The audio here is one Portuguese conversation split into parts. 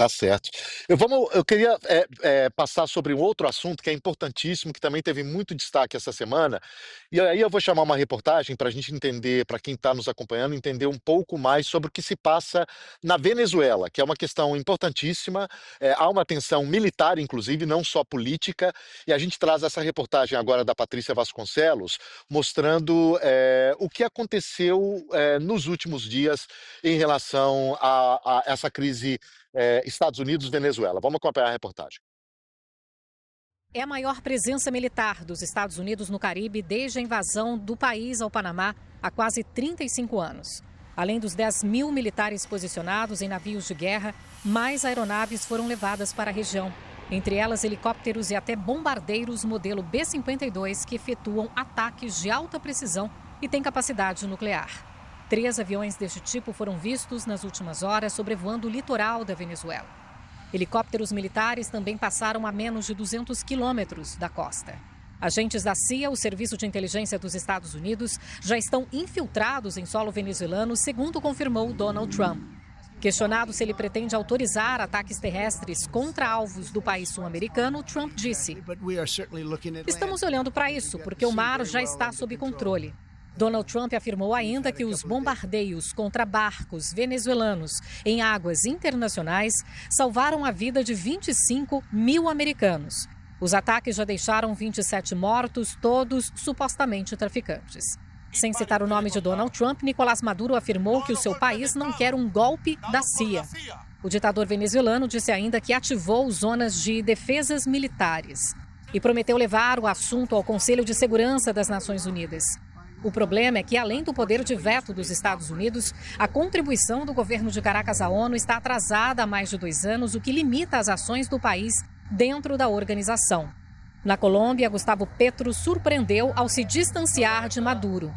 Tá certo. Eu queria passar sobre um outro assunto que é importantíssimo, que também teve muito destaque essa semana, e aí eu vou chamar uma reportagem para a gente entender, para quem está nos acompanhando, entender um pouco mais sobre o que se passa na Venezuela, que é uma questão importantíssima, há uma tensão militar, inclusive, não só política, e a gente traz essa reportagem agora da Patrícia Vasconcelos, mostrando o que aconteceu nos últimos dias em relação a essa crise Estados Unidos-Venezuela. Vamos acompanhar a reportagem. É a maior presença militar dos Estados Unidos no Caribe desde a invasão do país ao Panamá há quase 35 anos. Além dos 10 mil militares posicionados em navios de guerra, mais aeronaves foram levadas para a região. Entre elas, helicópteros e até bombardeiros modelo B-52 que efetuam ataques de alta precisão e têm capacidade nuclear. 3 aviões deste tipo foram vistos nas últimas horas sobrevoando o litoral da Venezuela. Helicópteros militares também passaram a menos de 200 quilômetros da costa. Agentes da CIA, o Serviço de Inteligência dos Estados Unidos, já estão infiltrados em solo venezuelano, segundo confirmou Donald Trump. Questionado se ele pretende autorizar ataques terrestres contra alvos do país sul-americano, Trump disse: "Estamos olhando para isso, porque o mar já está sob controle." Donald Trump afirmou ainda que os bombardeios contra barcos venezuelanos em águas internacionais salvaram a vida de 25 mil americanos. Os ataques já deixaram 27 mortos, todos supostamente traficantes. Sem citar o nome de Donald Trump, Nicolás Maduro afirmou que o seu país não quer um golpe da CIA. O ditador venezuelano disse ainda que ativou zonas de defesas militares e prometeu levar o assunto ao Conselho de Segurança das Nações Unidas. O problema é que, além do poder de veto dos Estados Unidos, a contribuição do governo de Caracas à ONU está atrasada há mais de 2 anos, o que limita as ações do país dentro da organização. Na Colômbia, Gustavo Petro surpreendeu ao se distanciar de Maduro.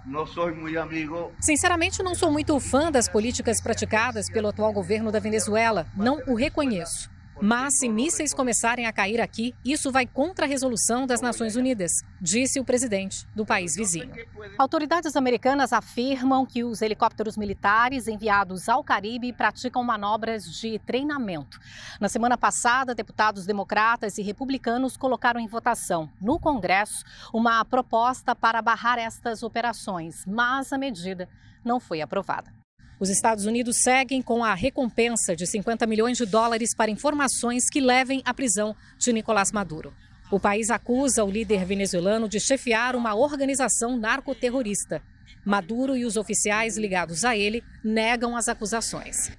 Sinceramente, não sou muito fã das políticas praticadas pelo atual governo da Venezuela. Não o reconheço. Mas, se mísseis começarem a cair aqui, isso vai contra a resolução das Nações Unidas, disse o presidente do país vizinho. Autoridades americanas afirmam que os helicópteros militares enviados ao Caribe praticam manobras de treinamento. Na semana passada, deputados democratas e republicanos colocaram em votação, no Congresso, uma proposta para barrar estas operações, mas a medida não foi aprovada. Os Estados Unidos seguem com a recompensa de 50 milhões de dólares para informações que levem à prisão de Nicolás Maduro. O país acusa o líder venezuelano de chefiar uma organização narcoterrorista. Maduro e os oficiais ligados a ele negam as acusações.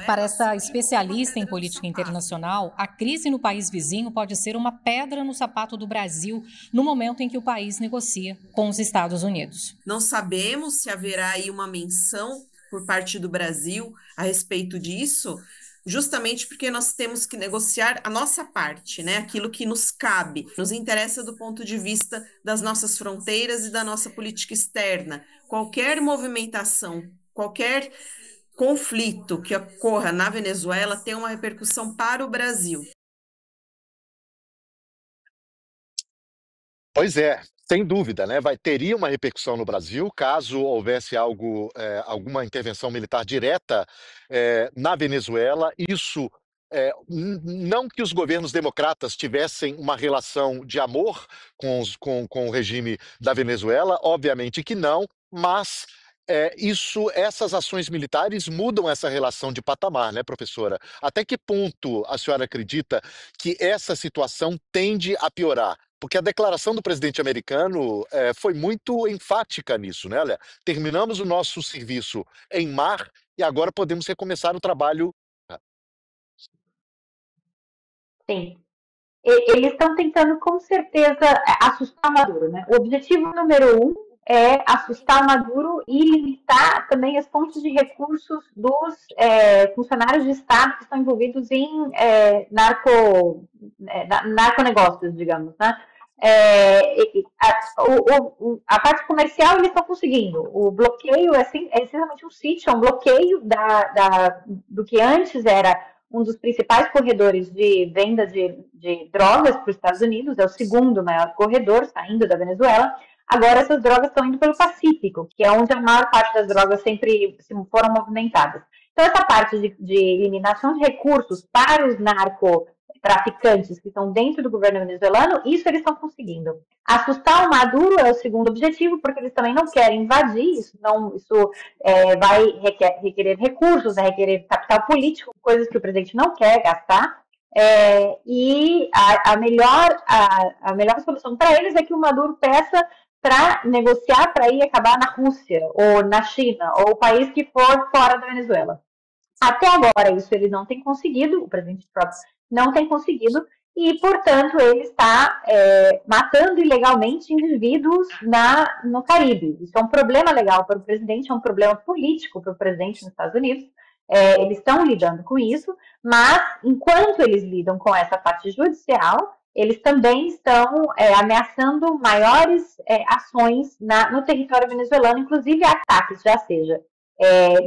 Para essa especialista em política internacional, a crise no país vizinho pode ser uma pedra no sapato do Brasil no momento em que o país negocia com os Estados Unidos. Não sabemos se haverá aí uma menção por parte do Brasil a respeito disso, justamente porque nós temos que negociar a nossa parte, né? Aquilo que nos cabe, nos interessa do ponto de vista das nossas fronteiras e da nossa política externa. Qualquer movimentação, qualquer conflito que ocorra na Venezuela tem uma repercussão para o Brasil. Pois é, sem dúvida, né? Teria uma repercussão no Brasil caso houvesse alguma intervenção militar direta na Venezuela. Isso não que os governos democratas tivessem uma relação de amor com o regime da Venezuela, obviamente que não, mas essas ações militares mudam essa relação de patamar, né, professora? Até que ponto a senhora acredita que essa situação tende a piorar? Porque a declaração do presidente americano foi muito enfática nisso, né? Olha, terminamos o nosso serviço em mar e agora podemos recomeçar o trabalho. Sim. Eles estão tentando, com certeza, assustar Maduro, né? O objetivo número 1 é assustar Maduro e limitar também as fontes de recursos dos funcionários de Estado que estão envolvidos em narconegócios, digamos, né? A parte comercial eles estão conseguindo. O bloqueio é essencialmente um sítio, é um bloqueio do que antes era um dos principais corredores de venda de drogas para os Estados Unidos, é o segundo maior corredor saindo da Venezuela. Agora essas drogas estão indo pelo Pacífico, que é onde a maior parte das drogas sempre foram movimentadas. Então, essa parte de eliminação de recursos para os narcotraficantes que estão dentro do governo venezuelano, isso eles estão conseguindo. Assustar o Maduro é o segundo objetivo, porque eles também não querem invadir, isso vai requerer recursos, vai requerer capital político, coisas que o presidente não quer gastar. E a melhor solução para eles é que o Maduro peça para negociar para ir acabar na Rússia, ou na China, ou o país que for fora da Venezuela. Até agora, isso ele não tem conseguido, o presidente Trump não tem conseguido, e, portanto, ele está matando ilegalmente indivíduos no Caribe. Isso é um problema legal para o presidente, é um problema político para o presidente nos Estados Unidos. Eles estão lidando com isso, mas, enquanto eles lidam com essa parte judicial, eles também estão ameaçando maiores ações no território venezuelano, inclusive ataques, já seja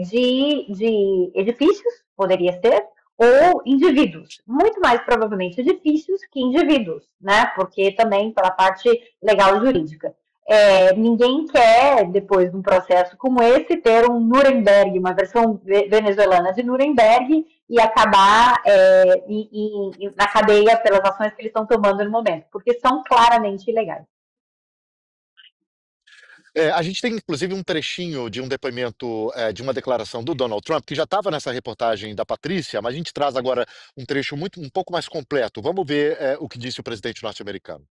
de edifícios, poderia ser, ou indivíduos. Muito mais provavelmente edifícios que indivíduos, né? Porque também pela parte legal e jurídica. Ninguém quer, depois de um processo como esse, ter um Nuremberg, uma versão venezuelana de Nuremberg, e acabar na cadeia pelas ações que eles estão tomando no momento, porque são claramente ilegais. A gente tem, inclusive, um trechinho de um depoimento, de uma declaração do Donald Trump, que já estava nessa reportagem da Patrícia, mas a gente traz agora um trecho um pouco mais completo. Vamos ver o que disse o presidente norte-americano.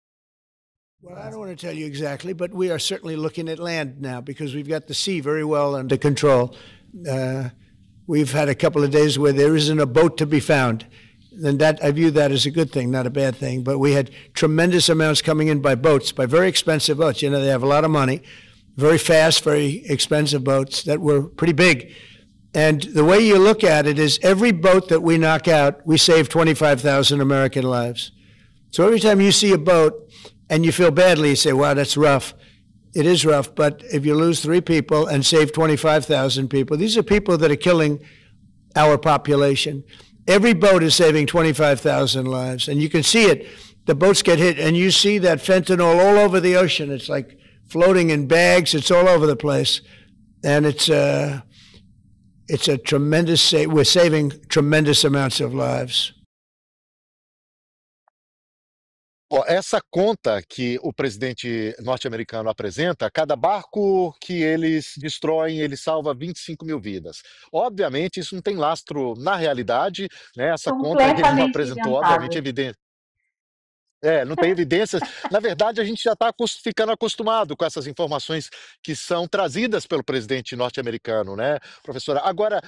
Well, I don't want to tell you exactly, but we are certainly looking at land now because we've got the sea very well under control. We've had a couple of days where there isn't a boat to be found. And I view that as a good thing, not a bad thing. But we had tremendous amounts coming in by boats, by very expensive boats. You know, they have a lot of money, very fast, very expensive boats that were pretty big. And the way you look at it is every boat that we knock out, we save 25,000 American lives. So every time you see a boat and you feel badly, you say, wow, that's rough. It is rough, but if you lose 3 people and save 25,000 people, these are people that are killing our population. Every boat is saving 25,000 lives, and you can see it. The boats get hit, and you see that fentanyl all over the ocean. It's like floating in bags. It's all over the place, and it's a tremendous. We're saving tremendous amounts of lives. Essa conta que o presidente norte-americano apresenta, cada barco que eles destroem, ele salva 25 mil vidas. Obviamente, isso não tem lastro na realidade, né? Essa conta ele não apresentou, obviamente, evidente. Não tem evidências. Na verdade, a gente já está ficando acostumado com essas informações que são trazidas pelo presidente norte-americano, né, professora? Agora,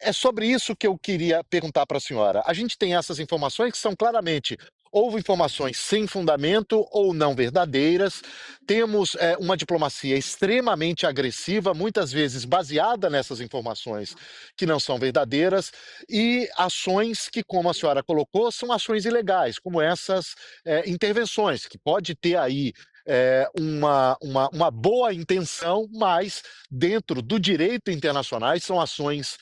é sobre isso que eu queria perguntar para a senhora. A gente tem essas informações que são claramente houve informações sem fundamento ou não verdadeiras. Temos uma diplomacia extremamente agressiva, muitas vezes baseada nessas informações que não são verdadeiras, e ações que, como a senhora colocou, são ações ilegais, como essas intervenções, que pode ter aí uma boa intenção, mas dentro do direito internacional são ações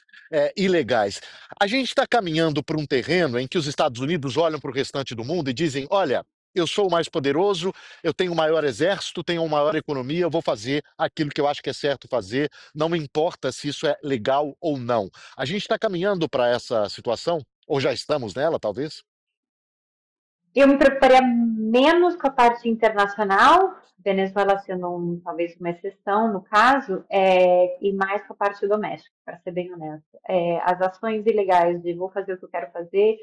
ilegais. A gente está caminhando para um terreno em que os Estados Unidos olham para o restante do mundo e dizem, olha, eu sou o mais poderoso, eu tenho o maior exército, tenho uma maior economia, eu vou fazer aquilo que eu acho que é certo fazer, não me importa se isso é legal ou não. A gente está caminhando para essa situação? Ou já estamos nela, talvez? Eu me preocuparia menos com a parte internacional, Venezuela sendo talvez uma exceção no caso, e mais com a parte doméstica, para ser bem honesta. As ações ilegais de vou fazer o que eu quero fazer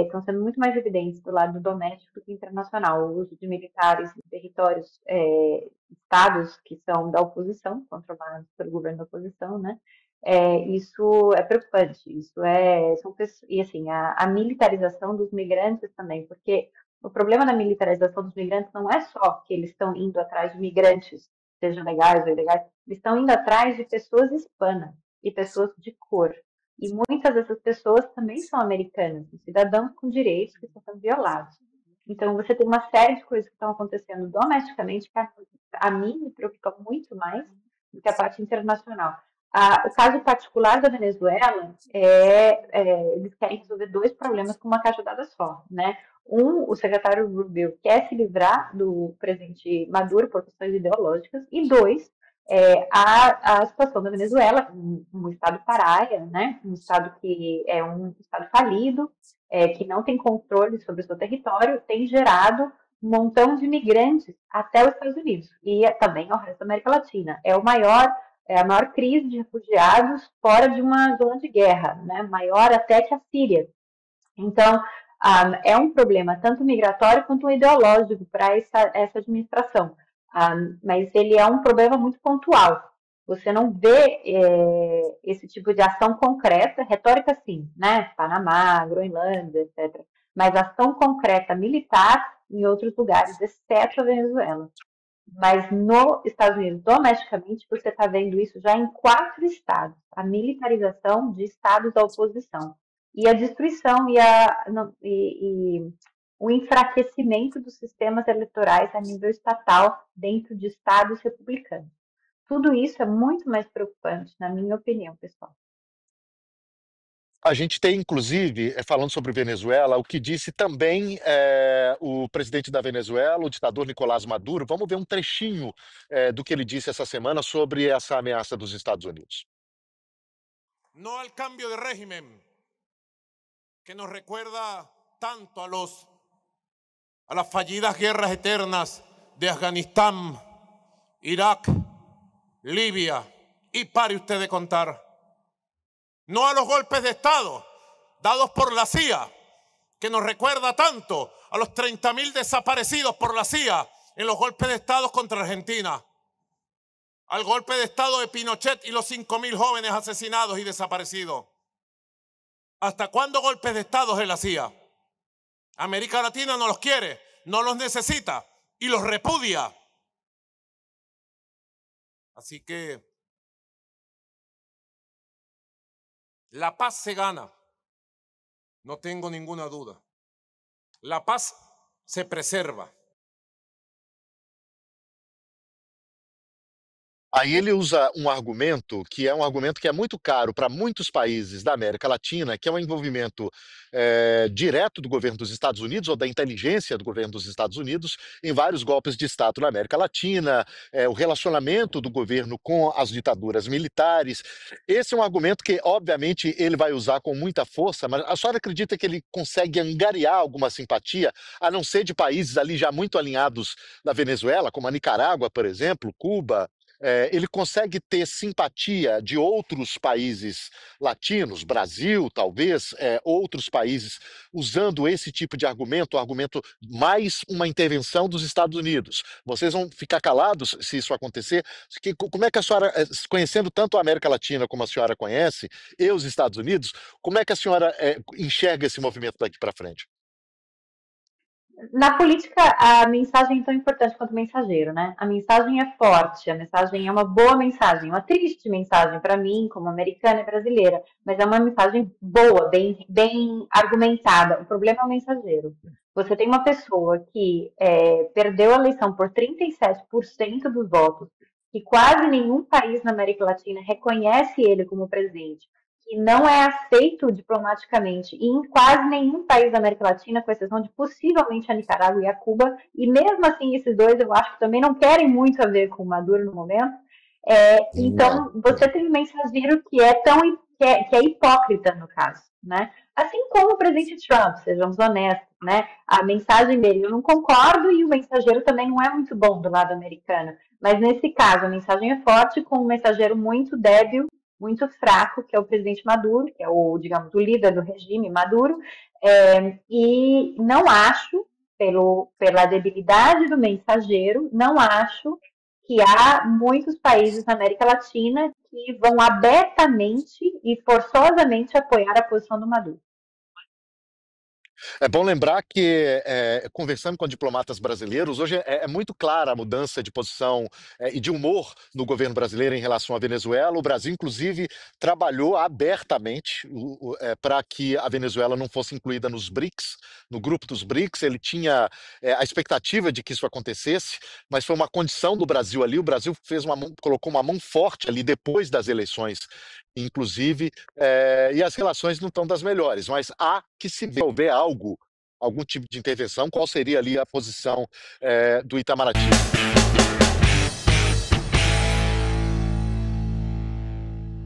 estão sendo muito mais evidentes do lado doméstico do que internacional. O uso de militares em territórios, estados que são da oposição, controlados pelo governo da oposição, né? Isso é preocupante, e assim, a militarização dos migrantes também, porque o problema da militarização dos migrantes não é só que eles estão indo atrás de migrantes, sejam legais ou ilegais, eles estão indo atrás de pessoas hispanas e pessoas de cor, e muitas dessas pessoas também são americanas, cidadãos com direitos que estão sendo violados. Então você tem uma série de coisas que estão acontecendo domesticamente que a mim me preocupa muito mais do que a parte internacional. O caso particular da Venezuela eles querem resolver 2 problemas com uma cajadada só, né? O secretário Rubio quer se livrar do presidente Maduro por questões ideológicas, e 2, a situação da Venezuela, um estado paraia, né? Um estado que é um estado falido, que não tem controle sobre o seu território, tem gerado um montão de imigrantes até os Estados Unidos e também ao resto da América Latina. É a maior crise de refugiados fora de uma zona de guerra, né? Maior até que a Síria. Então, é um problema tanto migratório quanto ideológico para essa administração. Mas ele é um problema muito pontual. Você não vê esse tipo de ação concreta, retórica sim, né? Panamá, Groenlândia, etc. Mas ação concreta militar em outros lugares, exceto a Venezuela. Mas nos Estados Unidos, domesticamente, você está vendo isso já em 4 estados. A militarização de estados da oposição. E a destruição e o enfraquecimento dos sistemas eleitorais a nível estatal dentro de estados republicanos. Tudo isso é muito mais preocupante, na minha opinião, pessoal. A gente tem, inclusive, falando sobre Venezuela, o que disse também o presidente da Venezuela, o ditador Nicolás Maduro. Vamos ver um trechinho do que ele disse essa semana sobre essa ameaça dos Estados Unidos. No al cambio de régimen que nos recuerda tanto a las fallidas guerras eternas de Afganistán, Irak, Libia y pare usted de contar. No a los golpes de Estado dados por la CIA, que nos recuerda tanto a los 30.000 desaparecidos por la CIA en los golpes de Estado contra Argentina, al golpe de Estado de Pinochet y los 5.000 jóvenes asesinados y desaparecidos. ¿Hasta cuándo golpes de Estado de la CIA? América Latina no los quiere, no los necesita y los repudia. Así que la paz se gana, no tengo ninguna duda. La paz se preserva. Aí ele usa um argumento que é muito caro para muitos países da América Latina, que é o envolvimento direto do governo dos Estados Unidos ou da inteligência do governo dos Estados Unidos em vários golpes de Estado na América Latina, o relacionamento do governo com as ditaduras militares. Esse é um argumento que, obviamente, ele vai usar com muita força, mas a senhora acredita que ele consegue angariar alguma simpatia, a não ser de países ali já muito alinhados da Venezuela, como a Nicarágua, por exemplo, Cuba? Ele consegue ter simpatia de outros países latinos, Brasil, talvez, outros países, usando esse tipo de argumento mais uma intervenção dos Estados Unidos. Vocês vão ficar calados se isso acontecer? Como é que a senhora, conhecendo tanto a América Latina como a senhora conhece, e os Estados Unidos, como é que a senhora enxerga esse movimento daqui para frente? Na política, a mensagem é tão importante quanto o mensageiro, né? A mensagem é forte, a mensagem é uma boa mensagem, uma triste mensagem para mim, como americana e brasileira, mas é uma mensagem boa, bem argumentada. O problema é o mensageiro. Você tem uma pessoa que perdeu a eleição por 37% dos votos, que quase nenhum país na América Latina reconhece ele como presidente, que não é aceito diplomaticamente em quase nenhum país da América Latina, com exceção de possivelmente a Nicarágua e a Cuba, e mesmo assim esses dois eu acho que também não querem muito a ver com o Maduro no momento. Então você tem um mensageiro que é hipócrita no caso, né? Assim como o presidente Trump, sejamos honestos, né? A mensagem dele eu não concordo e o mensageiro também não é muito bom do lado americano, mas nesse caso a mensagem é forte com um mensageiro muito débil, muito fraco, que é o presidente Maduro, que é o líder do regime Maduro, e não acho, pela debilidade do mensageiro, não acho que há muitos países na América Latina que vão abertamente e forçosamente apoiar a posição do Maduro. É bom lembrar que, conversando com diplomatas brasileiros, hoje é muito clara a mudança de posição e de humor no governo brasileiro em relação à Venezuela. O Brasil, inclusive, trabalhou abertamente para que a Venezuela não fosse incluída nos BRICS, no grupo dos BRICS. Ele tinha a expectativa de que isso acontecesse, mas foi uma condição do Brasil ali. O Brasil colocou uma mão forte ali depois das eleições, inclusive, e as relações não estão das melhores, mas há que se ver, houver algum tipo de intervenção, qual seria ali a posição do Itamaraty.